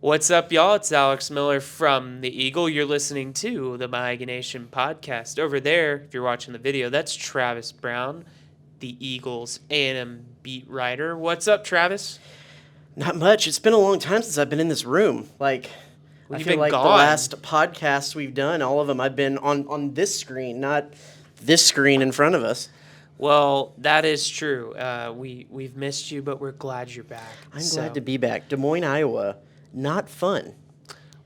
What's up, y'all? It's Alex Miller from The Eagle. You're listening to the Miami Nation podcast. Over there, if you're watching the video, that's Travis Brown, the Eagles A&M beat writer. What's up, Travis? Not much. It's been a long time since I've been in this room. I You've feel been like the gone. last podcasts we've done, all of them, I've been on this screen, not this screen in front of us. Well, that is true. We've missed you, but we're glad you're back. I'm glad to be back. Des Moines, Iowa, not fun.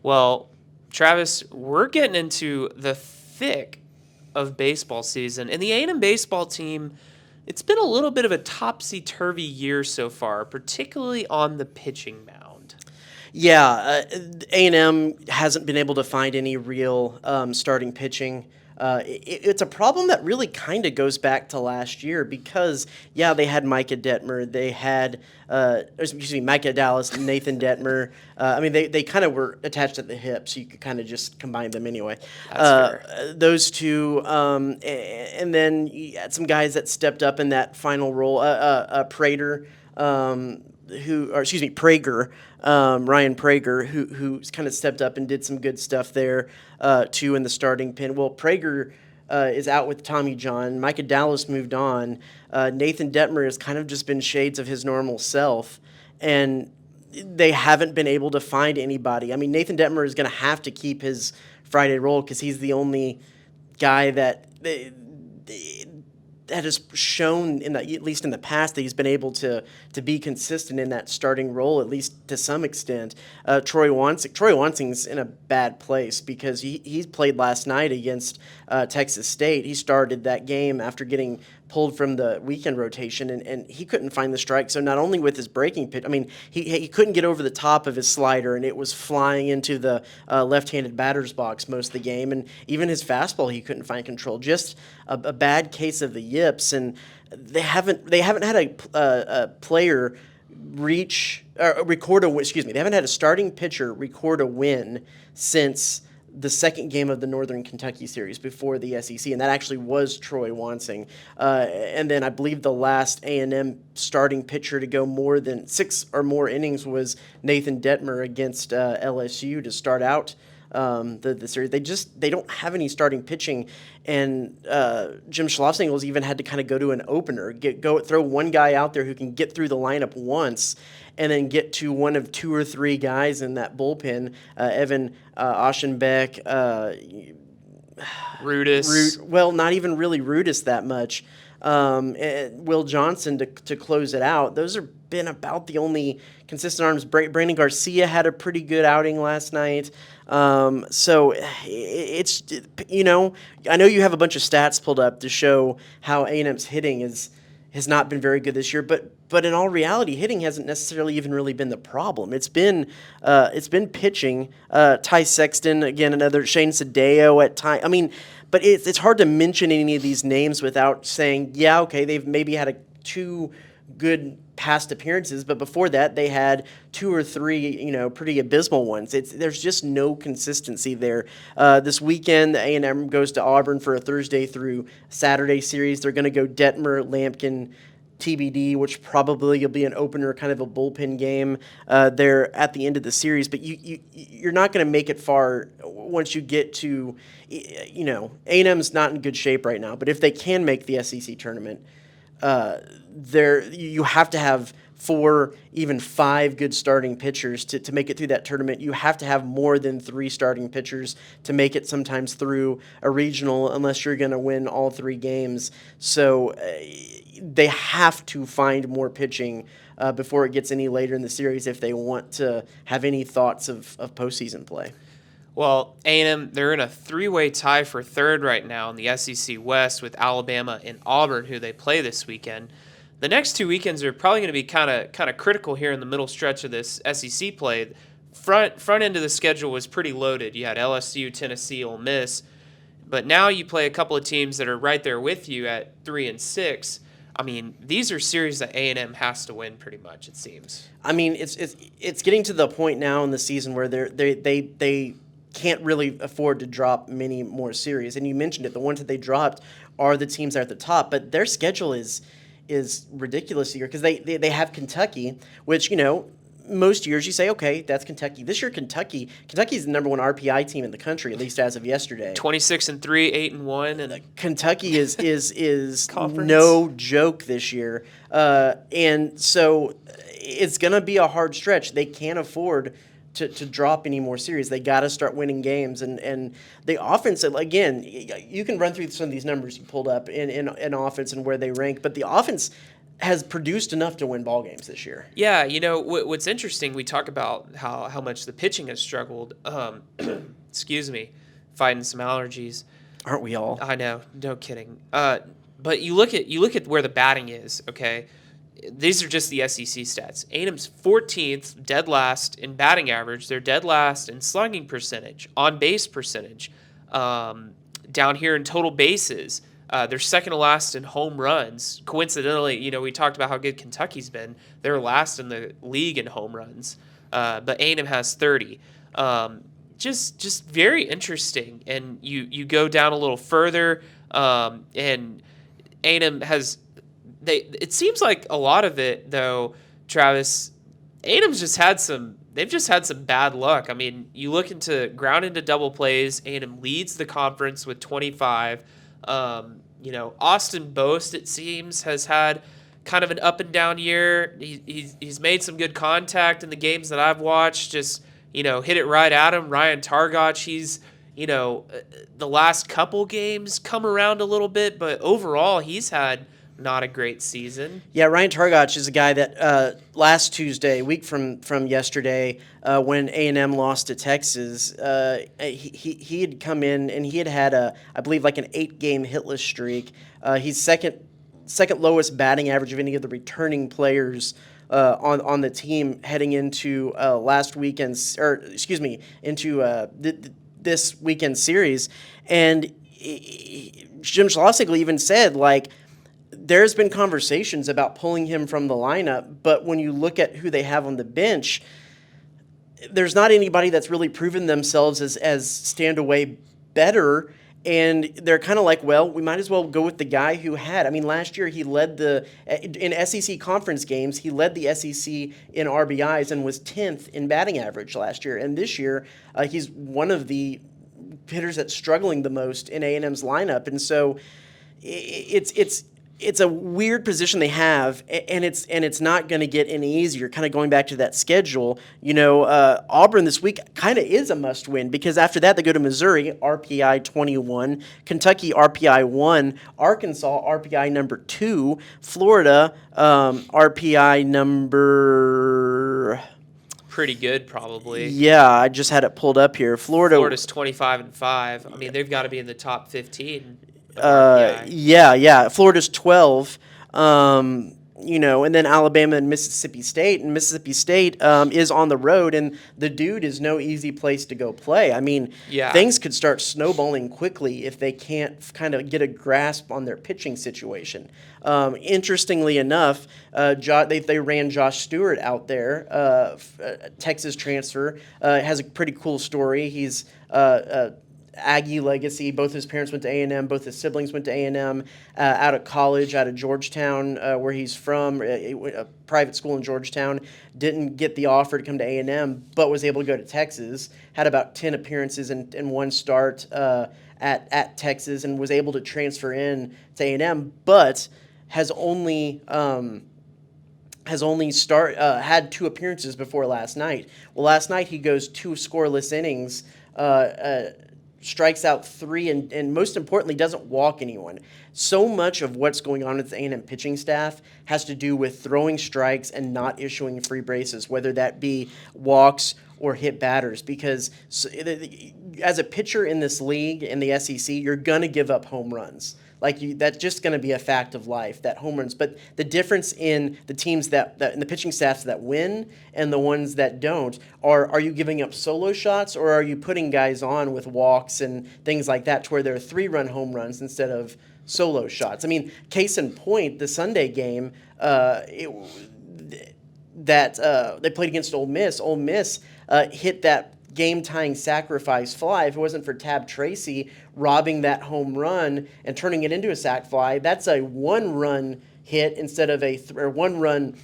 Well, Travis, we're getting into the thick of baseball season, and the A&M baseball team, it's been a little bit of a topsy-turvy year so far, particularly on the pitching mound. Yeah, A&M hasn't been able to find any real starting pitching. It's a problem that really kind of goes back to last year because, yeah, they had Micah Detmer, they had, Micah Dallas, Nathan Detmer. They kind of were attached at the hip, so you could kind of just combine them anyway. That's fair. Those two, and then you had some guys that stepped up in that final role. Prater, Prager, Ryan Prager, who's kind of stepped up and did some good stuff there too in the starting pen. Well, Prager is out with Tommy John. Micah Dallas moved on. Nathan Detmer has kind of just been shades of his normal self, and they haven't been able to find anybody. I mean, Nathan Detmer is going to have to keep his Friday role because he's the only guy that has shown at least in the past that he's been able to be consistent in that starting role, at least to some extent. Troy Wansing's in a bad place because he played last night against Texas State. He started that game after getting pulled from the weekend rotation, and he couldn't find the strike. So not only with his breaking pitch, he couldn't get over the top of his slider, and it was flying into the left-handed batter's box most of the game. And even his fastball, he couldn't find control. Just a bad case of the yips, and they haven't had a player record a win. Excuse me, they haven't had a starting pitcher record a win since the second game of the Northern Kentucky series before the SEC, and that actually was Troy Wansing. And then I believe the last A&M starting pitcher to go more than 6 or more innings was Nathan Detmer against LSU to start out the series. They don't have any starting pitching, and Jim Schlossingel's even had to kind of go to an opener, throw one guy out there who can get through the lineup once, and then get to one of 2 or 3 guys in that bullpen. Evan Aschenbeck, Rudis. not even really Rudis that much. And Will Johnson to close it out. Those have been about the only consistent arms. Brandon Garcia had a pretty good outing last night. So it's, I know you have a bunch of stats pulled up to show how A&M's hitting has not been very good this year, but in all reality, hitting hasn't necessarily even really been the problem. It's been pitching. Ty Sexton, again, another Shane Sadeo at time. I mean, but it's hard to mention any of these names without saying, yeah, okay, they've maybe had 2 good past appearances, but before that they had 2 or 3, pretty abysmal ones. There's just no consistency there. This weekend, the A&M goes to Auburn for a Thursday through Saturday series. They're going to go Detmer, Lampkin, TBD, which probably will be an opener, kind of a bullpen game there at the end of the series. But you're not going to make it far once you get to, A&M's not in good shape right now. But if they can make the SEC tournament, you have to have 4, even 5 good starting pitchers to make it through that tournament. You have to have more than 3 starting pitchers to make it sometimes through a regional, unless you're going to win all 3 games. So they have to find more pitching before it gets any later in the series if they want to have any thoughts of postseason play. Well, A&M, they're in a 3-way tie for third right now in the SEC West with Alabama and Auburn, who they play this weekend. The next 2 weekends are probably going to be kind of critical here in the middle stretch of this SEC play. Front end of the schedule was pretty loaded. You had LSU, Tennessee, Ole Miss, but now you play a couple of teams that are right there with you at 3 and 6. I mean, these are series that A&M has to win pretty much, it seems. I mean, it's getting to the point now in the season where they can't really afford to drop many more series. And you mentioned it, the ones that they dropped are the teams that are at the top, but their schedule is ridiculous here because they have Kentucky, which, most years you say, okay, that's Kentucky. This year, Kentucky's the number one RPI team in the country, at least as of yesterday. 26-3, 8-1, and Kentucky is conference. no joke this year, and so it's going to be a hard stretch. They can't afford to drop any more series. They got to start winning games, and the offense, again, you can run through some of these numbers you pulled up in offense and where they rank, but the offense has produced enough to win ball games this year. Yeah, what's interesting, we talk about how much the pitching has struggled. Excuse me, fighting some allergies. Aren't we all? I know, no kidding. But you look at where the batting is. Okay, these are just the SEC stats. A&M's 14th, dead last in batting average. They're dead last in slugging percentage, on base percentage. Down here in total bases, they're second to last in home runs. Coincidentally, we talked about how good Kentucky's been. They're last in the league in home runs, but A&M has 30. Just very interesting. And you go down a little further, and A&M has it seems like a lot of it, though, Travis, A&M's they've just had some bad luck. I mean, you look into ground into double plays, A&M leads the conference with 25. Austin Boast, it seems, has had kind of an up and down year. He's made some good contact in the games that I've watched, just, hit it right at him. Ryan Targac, he's, the last couple games come around a little bit, but overall he's had not a great season. Yeah, Ryan Targac is a guy that last Tuesday, a week from yesterday, when A&M lost to Texas, he had come in and he had I believe like an 8-game hitless streak. He's second lowest batting average of any of the returning players on the team heading into this weekend series, and Jim Schlossig even said, like, there's been conversations about pulling him from the lineup, but when you look at who they have on the bench, there's not anybody that's really proven themselves as stand away better. And they're kind of like, well, we might as well go with the guy who had. I mean, last year he led in SEC conference games, he led the SEC in RBIs and was 10th in batting average last year. And this year, he's one of the hitters that's struggling the most in A&M's lineup. And so it's a weird position they have, and it's not going to get any easier. Kind of going back to that schedule, Auburn this week kind of is a must-win, because after that they go to Missouri, RPI 21, Kentucky RPI 1, Arkansas RPI number 2, Florida RPI number. Pretty good, probably. Yeah, I just had it pulled up here. Florida's 25-5. I mean, they've got to be in the top 15. Yeah. Florida's 12. And then Alabama and Mississippi State. And Mississippi State is on the road, and the dude is no easy place to go play. I mean, things could start snowballing quickly if they can't kind of get a grasp on their pitching situation. Interestingly enough, they ran Josh Stewart out there, Texas transfer. Has a pretty cool story. He's Aggie legacy. Both his parents went to A&M. Both his siblings went to A&M. Out of college, out of Georgetown, where he's from, a private school in Georgetown. Didn't get the offer to come to A&M, but was able to go to Texas. Had about 10 appearances and one start at Texas, and was able to transfer in to A&M, but has only had 2 appearances before last night. Well, last night he goes 2 scoreless innings, strikes out 3, and most importantly, doesn't walk anyone. So much of what's going on with the A&M pitching staff has to do with throwing strikes and not issuing free bases, whether that be walks or hit batters, because as a pitcher in this league, in the SEC, you're going to give up home runs. That's just going to be a fact of life, that home runs. But the difference in the teams that in the pitching staffs that win and the ones that don't are you giving up solo shots, or are you putting guys on with walks and things like that to where they're 3-run home runs instead of solo shots? I mean, case in point, the Sunday game they played against Ole Miss. Ole Miss hit that game-tying sacrifice fly. If it wasn't for Tab Tracy robbing that home run and turning it into a sac fly, that's a 1-run hit instead of a 1-run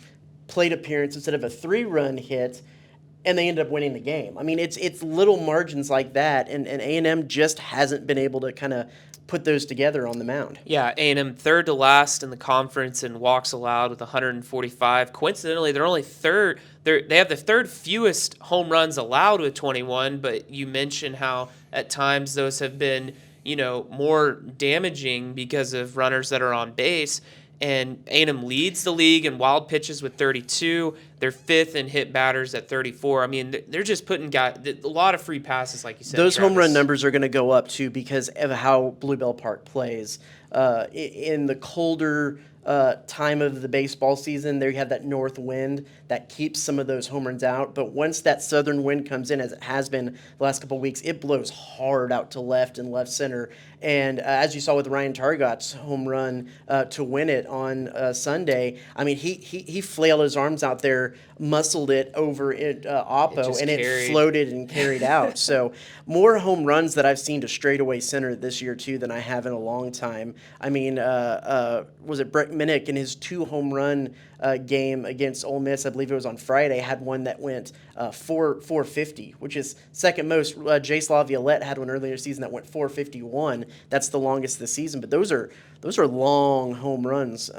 plate appearance instead of a 3-run hit, and they end up winning the game. I mean, it's little margins like that, and A&M just hasn't been able to kind of put those together on the mound. Yeah, A&M third to last in the conference in walks allowed with 145. Coincidentally, they're only third. They have the third fewest home runs allowed with 21. But you mentioned how at times those have been, more damaging because of runners that are on base. And A&M leads the league in wild pitches with 32. They're fifth in hit batters at 34. I mean, they're just putting a lot of free passes, like you said. Those home run Travis. numbers are going to go up too because of how Bluebell Park plays. In the colder time of the baseball season, there you have that north wind that keeps some of those home runs out. But once that southern wind comes in, as it has been the last couple of weeks, it blows hard out to left and left center. And as you saw with Ryan Targott's home run to win it on Sunday, I mean, he flailed his arms out there, muscled it over Oppo, and it floated and carried out. So more home runs that I've seen to straightaway center this year, too, than I have in a long time. I mean, was it Brett Minnick in his 2 home run game against Ole Miss? I believe it was on Friday. Had one that went 450, which is second most. Jace Laviolette had one earlier this season that went 451. That's the longest this season. But those are long home runs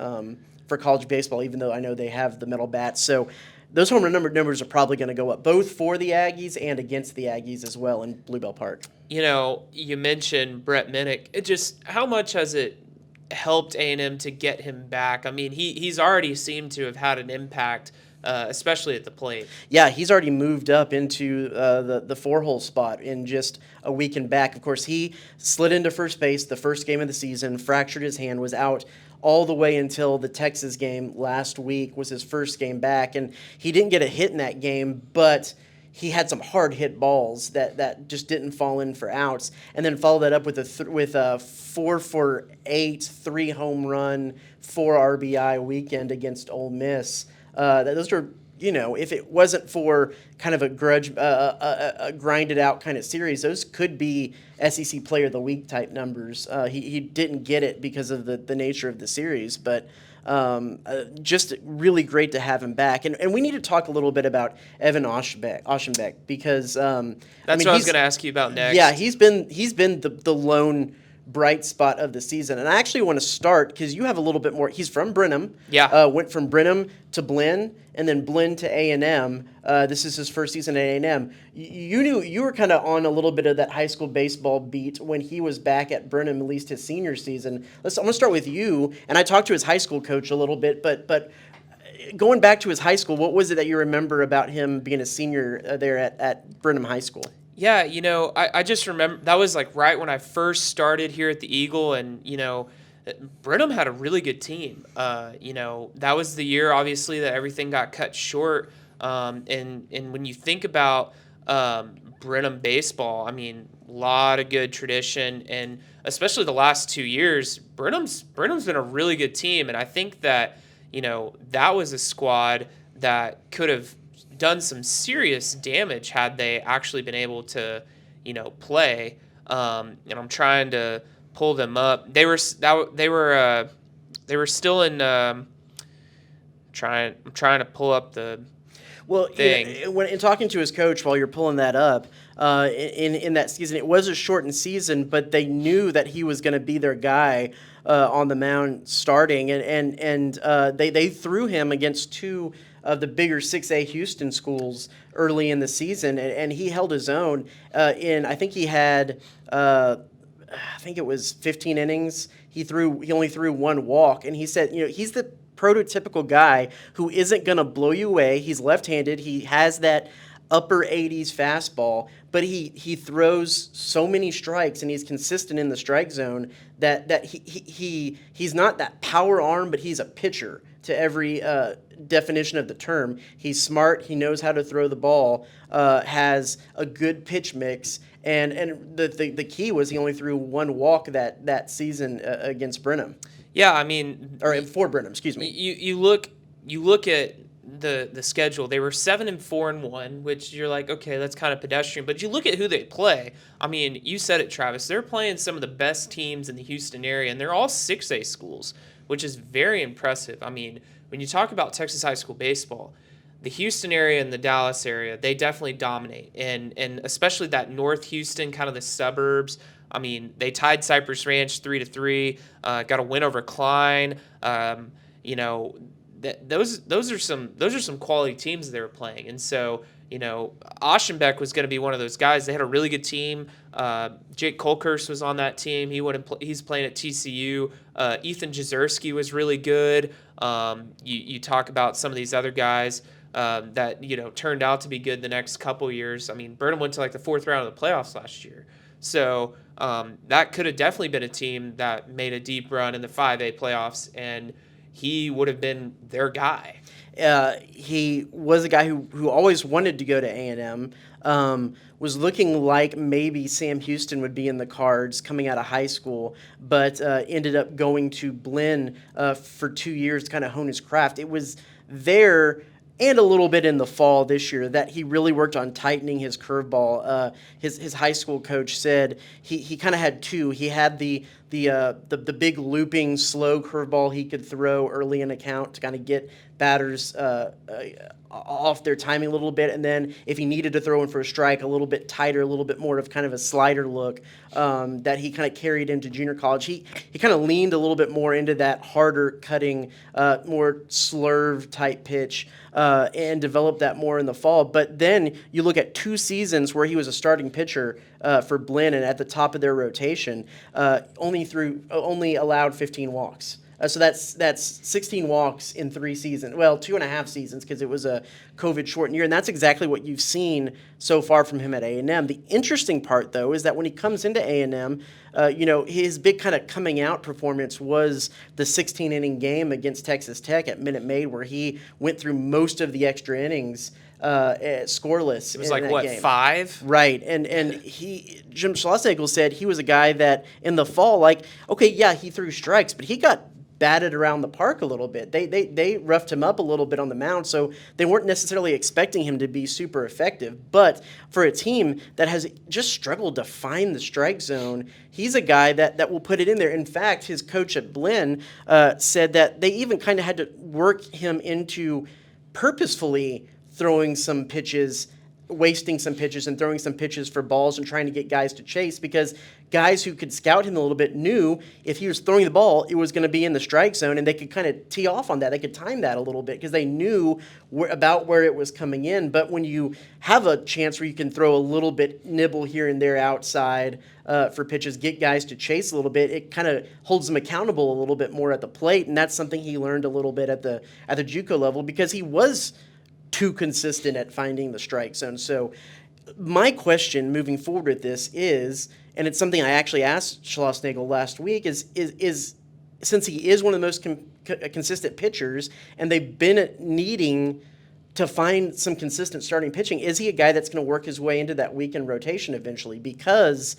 for college baseball, even though I know they have the metal bats. So those home run numbers are probably going to go up, both for the Aggies and against the Aggies as well in Bluebell Park. You mentioned Brett Minnick. How much has it helped A&M to get him back? I mean, he's already seemed to have had an impact, especially at the plate. Yeah, he's already moved up into the 4-hole spot in just a week and back. Of course, he slid into first base the first game of the season, fractured his hand, was out all the way until the Texas game last week was his first game back, and he didn't get a hit in that game, but he had some hard hit balls that just didn't fall in for outs, and then followed that up with a 4-for-8 3 home run 4 RBI weekend against Ole Miss. Those are, if it wasn't for kind of a grinded out kind of series, those could be SEC Player of the Week type numbers. He didn't get it because of the nature of the series, but just really great to have him back. And we need to talk a little bit about Evan Oschenbeck because that's what I was going to ask you about next. Yeah, he's been the lone bright spot of the season. And I actually want to start because you have a little bit more. He's from Brenham. Yeah. Went from Brenham to Blinn and then Blinn to A&M. This is his first season at A&M. You were kind of on a little bit of that high school baseball beat when he was back at Brenham, at least his senior season. I'm going to start with you. And I talked to his high school coach a little bit, but going back to his high school, what was it that you remember about him being a senior there at Brenham High School? Yeah, I just remember that was like right when I first started here at the Eagle, and Brenham had a really good team. That was the year obviously that everything got cut short. And when you think about Brenham baseball, I mean, a lot of good tradition, and especially the last 2 years, Brenham's been a really good team, and I think that that was a squad that could have done some serious damage had they actually been able to, play. And I'm trying to pull them up. They were still in. I'm trying to pull up the. Well, when in talking to his coach while you're pulling that up, in that season, it was a shortened season, but they knew that he was going to be their guy on the mound starting, and they threw him against 2 of the bigger 6A Houston schools early in the season, and he held his own. I think he had, I think it was 15 innings. He only threw 1 walk, and he said, he's the prototypical guy who isn't going to blow you away. He's left-handed. He has that upper 80s fastball, but he throws so many strikes and he's consistent in the strike zone that he's not that power arm, but he's a pitcher to every definition of the term. He's smart. He knows how to throw the ball. Has a good pitch mix, and the key was he only threw 1 walk that season against Brenham. Yeah, I mean, or for Brenham, excuse me. You look at the schedule. They were 7-4-1, which you're like, okay, that's kind of pedestrian. But you look at who they play. I mean, you said it, Travis. They're playing some of the best teams in the Houston area, and they're all 6A schools, which is very impressive. I mean, when you talk about Texas high school baseball, the Houston area and the Dallas area, they definitely dominate. And especially that North Houston, kind of the suburbs. I mean, they tied Cypress Ranch 3-3, got a win over Klein. You know, those are some quality teams they were playing. And so, Aschenbeck was going to be one of those guys. They had a really good team. Jake Kolkers was on that team. He's playing at TCU. Ethan Jazerski was really good. You talk about some of these other guys that turned out to be good the next couple years. I mean, Burnham went to like the fourth round of the playoffs last year, so that could have definitely been a team that made a deep run in the 5A playoffs, and he would have been their guy. He was a guy who always wanted to go to A&M. Was looking like maybe Sam Houston would be in the cards coming out of high school, but ended up going to Blinn for 2 years to kind of hone his craft. It was there and a little bit in the fall this year that he really worked on tightening his curveball. His high school coach said he kind of had two. He had the big looping slow curveball he could throw early in a count to kind of get batters off their timing a little bit, and then if he needed to throw in for a strike, a little bit tighter, a little bit more of kind of a slider look that he kind of carried into junior college. He kind of leaned a little bit more into that harder cutting, more slurve type pitch, and developed that more in the fall. But then you look at 2 seasons where he was a starting pitcher for Blinn and at the top of their rotation, only allowed 15 walks. So that's 16 walks in 3 seasons. Well, 2.5 seasons because it was a COVID-shortened year, and that's exactly what you've seen so far from him at A&M. The interesting part, though, is that when he comes into A&M, his big kind of coming out performance was the 16-inning game against Texas Tech at Minute Maid, where he went through most of the extra innings scoreless. It was like, what, game. 5? Right, and Jim Schlossnagle said he was a guy that in the fall, he threw strikes, but he got batted around the park a little bit. They roughed him up a little bit on the mound, so they weren't necessarily expecting him to be super effective. But for a team that has just struggled to find the strike zone, he's a guy that will put it in there. In fact, his coach at Blinn said that they even kind of had to work him into purposefully throwing some pitches, wasting some pitches and throwing some pitches for balls and trying to get guys to chase, because guys who could scout him a little bit knew if he was throwing the ball, it was going to be in the strike zone, and they could kind of tee off on that. They could time that a little bit because they knew about where it was coming in. But when you have a chance where you can throw a little bit, nibble here and there outside for pitches, get guys to chase a little bit, it kind of holds them accountable a little bit more at the plate, and that's something he learned a little bit at the JUCO level because he was too consistent at finding the strike zone. So my question moving forward with this is, and it's something I actually asked Schlossnagle last week, is since he is one of the most consistent pitchers and they've been needing to find some consistent starting pitching, is he a guy that's going to work his way into that weekend rotation eventually because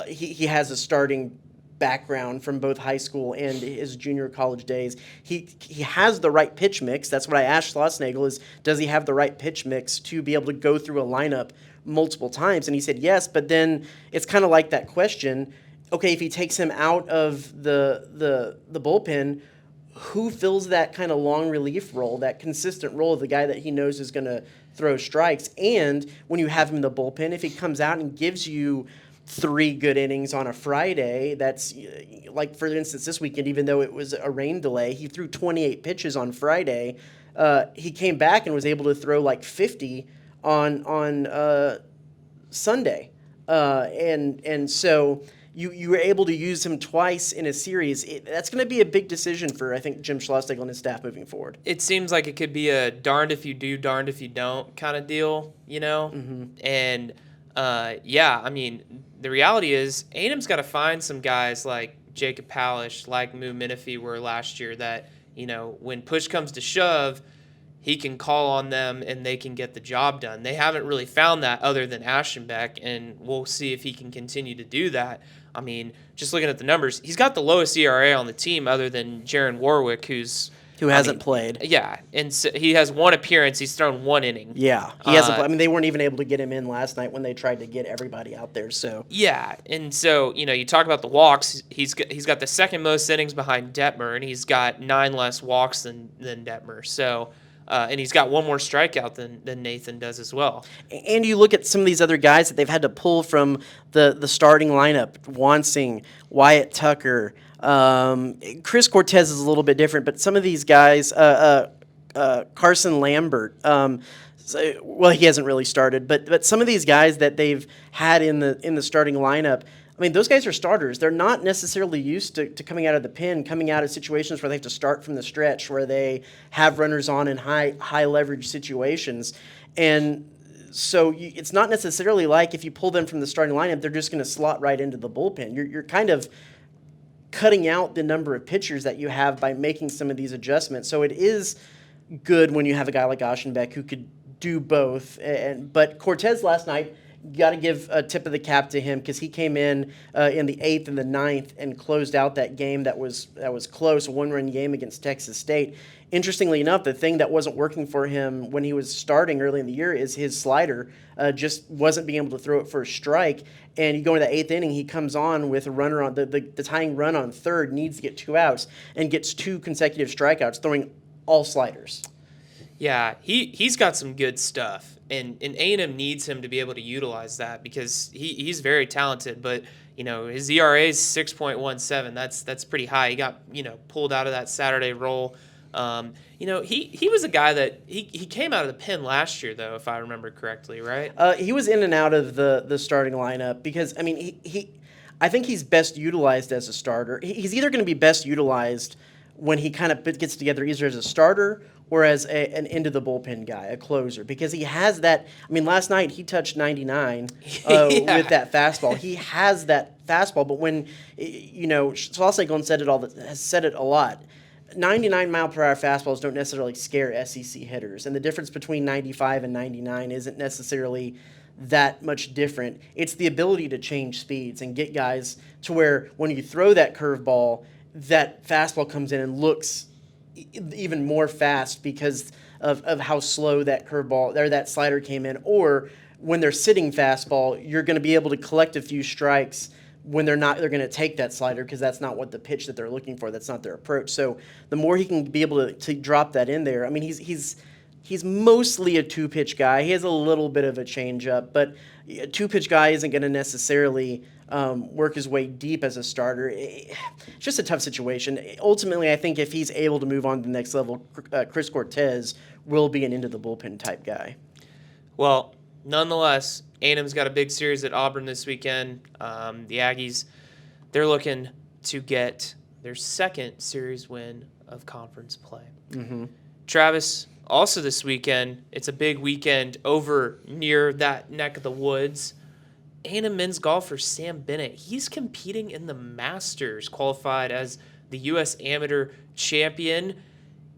he has a starting background from both high school and his junior college days? He has the right pitch mix. That's what I asked Schlossnagle is, does he have the right pitch mix to be able to go through a lineup multiple times? And he said yes, but then it's kind of like that question, okay, if he takes him out of the bullpen, who fills that kind of long relief role, that consistent role of the guy that he knows is going to throw strikes? And when you have him in the bullpen, if he comes out and gives you 3 good innings on a Friday, that's like, for instance, this weekend, even though it was a rain delay, he threw 28 pitches on Friday. He came back and was able to throw like 50 on Sunday. And so you were able to use him twice in a series. That's going to be a big decision for, I think, Jim Schlossnagle and his staff moving forward. It seems like it could be a darned if you do, darned if you don't kind of deal, Mm-hmm. And I mean, the reality is A&M's got to find some guys like Jacob Palish, like Moo Menifee were last year that, when push comes to shove, he can call on them and they can get the job done. They haven't really found that other than Aschenbeck, and we'll see if he can continue to do that. I mean, just looking at the numbers, he's got the lowest ERA on the team other than Jaron Warwick, who's Who I hasn't mean, played. yeah, and so he has one appearance. He's thrown one inning. Yeah, he hasn't Uh, played. I mean, they weren't even able to get him in last night when they tried to get everybody out there. So Yeah, and so you talk about the walks. He's got the second most innings behind Detmer, and he's got 9 less walks than Detmer. So, and he's got one more strikeout than Nathan does as well. and you look at some of these other guys that they've had to pull from the starting lineup: Wansing, Wyatt Tucker, Chris Cortez is a little bit different, but some of these guys, Carson Lambert. Well, he hasn't really started, but some of these guys that they've had in the starting lineup. I mean, those guys are starters. They're not necessarily used to coming out of the pen, coming out of situations where they have to start from the stretch, where they have runners on in high leverage situations, and so it's not necessarily like if you pull them from the starting lineup, they're just going to slot right into the bullpen. You're kind of cutting out the number of pitchers that you have by making some of these adjustments. So it is good when you have a guy like Aschenbeck who could do both. But Cortez last night, got to give a tip of the cap to him because he came in the 8th and the 9th and closed out that game that was close, a one-run game against Texas State. Interestingly enough, the thing that wasn't working for him when he was starting early in the year is his slider just wasn't being able to throw it for a strike. And you go into the 8th inning, he comes on with a runner on the tying run on third, needs to get 2 outs, and gets 2 consecutive strikeouts, throwing all sliders. Yeah, he's got some good stuff, and A&M needs him to be able to utilize that because he's very talented. But his ERA is 6.17. That's pretty high. He got pulled out of that Saturday role. He was a guy that he came out of the pen last year though, if I remember correctly, right? He was in and out of the starting lineup because I mean I think he's best utilized as a starter. He's either going to be best utilized when he kind of gets together either as a starter or as an into the bullpen guy, a closer, because he has that. I mean, last night he touched 99 Yeah. with that fastball. He has that fastball, but when Salsagon has said it a lot. 99-mile-per-hour fastballs don't necessarily scare SEC hitters, and the difference between 95 and 99 isn't necessarily that much different. It's the ability to change speeds and get guys to where when you throw that curveball, that fastball comes in and looks even more fast because of how slow that curveball or that slider came in. Or when they're sitting fastball, you're going to be able to collect a few strikes when they're going to take that slider because that's not what the pitch that they're looking for. That's not their approach. So the more he can be able to drop that in there, I mean, he's mostly a 2-pitch guy. He has a little bit of a changeup, but a 2-pitch guy isn't going to necessarily work his way deep as a starter. It's just a tough situation. Ultimately, I think if he's able to move on to the next level, Chris Cortez will be an into the bullpen type guy. Well, nonetheless, A&M's got a big series at Auburn this weekend. The Aggies, they're looking to get their second series win of conference play. Mm-hmm. Travis, also this weekend, it's a big weekend over near that neck of the woods. A&M men's golfer Sam Bennett, he's competing in the Masters, qualified as the U.S. Amateur Champion.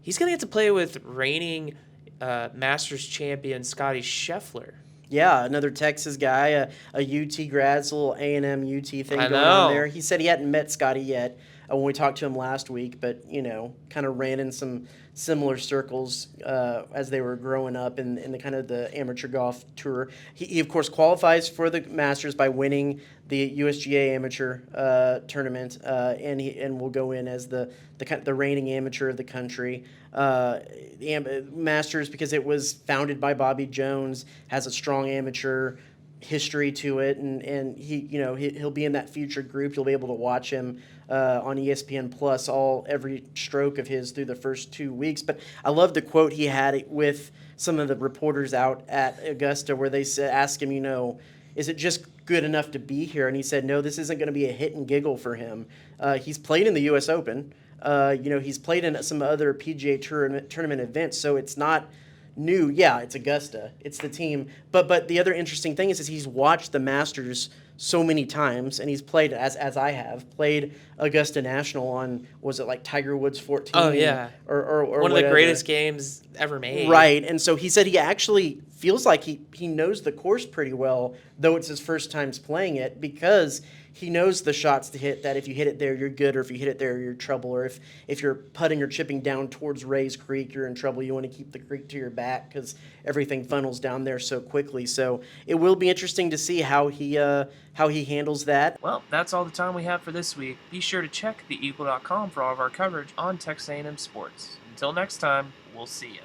He's going to get to play with reigning Masters champion Scotty Scheffler. Yeah, another Texas guy, a UT grad, a little A&M UT thing going on there. He said he hadn't met Scotty yet when we talked to him last week, but, kind of ran in some similar circles as they were growing up in the kind of the amateur golf tour. He of course, qualifies for the Masters by winning the USGA amateur tournament, and will go in as the reigning amateur of the country. The Masters, because it was founded by Bobby Jones, has a strong amateur history to it, and he'll be in that future group. You'll be able to watch him on ESPN Plus every stroke of his through the first 2 weeks. But I love the quote he had with some of the reporters out at Augusta, where they asked him, is it just good enough to be here? And he said, no, this isn't going to be a hit and giggle for him. He's played in the U.S. Open. He's played in some other PGA tournament events, so it's not new. Yeah, it's Augusta. It's the team. But the other interesting thing is he's watched the Masters so many times, and he's played as I have played Augusta National on, was it like Tiger Woods Oh 14 yeah, or one of the whatever. greatest games ever made. Right. And so he said he actually feels like he knows the course pretty well, though it's his first times playing it, because he knows the shots to hit, that if you hit it there, you're good, or if you hit it there, you're in trouble, or if you're putting or chipping down towards Ray's Creek, you're in trouble. You want to keep the creek to your back because everything funnels down there so quickly. So it will be interesting to see how he handles that. Well, that's all the time we have for this week. Be sure to check theeagle.com for all of our coverage on Texas A&M sports. Until next time, we'll see you.